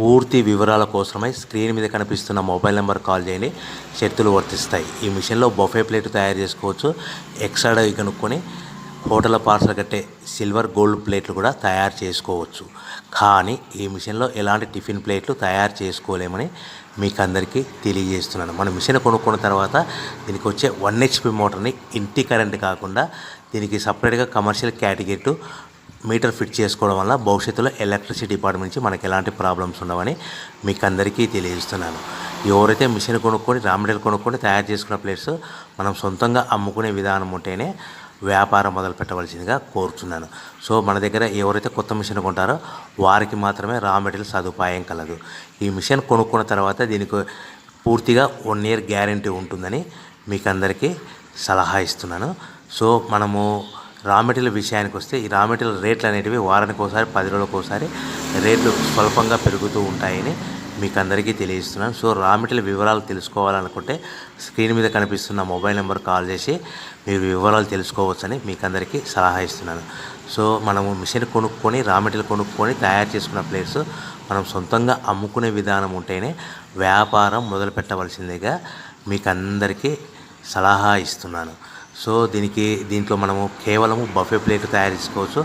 పూర్తి వివరాల కోసమై స్క్రీన్ మీద కనిపిస్తున్న మొబైల్ నెంబర్ కాల్ చేయండి. షరతులు వర్తిస్తాయి. ఈ మిషన్లో బఫే ప్లేట్ తయారు చేసుకోవచ్చు. ఎక్స్ట్రా కనుక్కొని హోటల్ పార్సల్ కట్టే సిల్వర్ గోల్డ్ ప్లేట్లు కూడా తయారు చేసుకోవచ్చు. కానీ ఈ మిషన్లో ఎలాంటి టిఫిన్ ప్లేట్లు తయారు చేసుకోలేమని మీకు అందరికీ తెలియజేస్తున్నాను. మన మిషన్ కొనుక్కున్న తర్వాత దీనికి వచ్చే 1 HP మోటార్ని ఇంటి కరెంట్ కాకుండా దీనికి సపరేట్గా కమర్షియల్ కేటగిరీ మీటర్ ఫిట్ చేసుకోవడం వల్ల భవిష్యత్తులో ఎలక్ట్రిసిటీ డిపార్ట్మెంట్ నుంచి మనకి ఎలాంటి ప్రాబ్లమ్స్ ఉండవని మీకు అందరికీ తెలియజేస్తున్నాను. ఎవరైతే మిషన్ కొనుక్కొని రా మెటీరియల్ కొనుక్కొని తయారు చేసుకున్న ప్లేట్స్ మనం సొంతంగా అమ్ముకునే విధానం ఉంటేనే వ్యాపారం మొదలు పెట్టవలసిందిగా కోరుతున్నాను. సో మన దగ్గర ఎవరైతే కొత్త మిషన్ కొంటారో వారికి మాత్రమే రా మెటీరియల్ సదుపాయం కలదు. ఈ మిషన్ కొనుక్కున్న తర్వాత దీనికి పూర్తిగా 1 year గ్యారంటీ ఉంటుందని మీకు అందరికీ సలహా ఇస్తున్నాను. సో మనము రా మెటీరియల్ విషయానికి వస్తే ఈ రా మెటీరియల్ రేట్లు అనేటివి వారానికి ఒకసారి 10 రోజులకు ఒకసారి రేట్లు స్వల్పంగా పెరుగుతూ ఉంటాయని మీకు అందరికీ తెలియజేస్తున్నాను. సో రా మెటీరియల్ వివరాలు తెలుసుకోవాలనుకుంటే స్క్రీన్ మీద కనిపిస్తున్న మొబైల్ నెంబర్ కాల్ చేసి మీరు వివరాలు తెలుసుకోవచ్చని మీకు అందరికీ సలహా ఇస్తున్నాను. సో మనము మిషన్ కొనుక్కొని రా మెటీరియల్ కొనుక్కొని తయారు చేసుకున్న ప్లేట్స్ మనం సొంతంగా అమ్ముకునే విధానం ఉంటేనే వ్యాపారం మొదలు పెట్టవలసిందిగా మీకు అందరికీ సలహా ఇస్తున్నాను. సో దీంట్లో మనము కేవలము బఫే ప్లేట్ తయారు చేసుకోవచ్చు.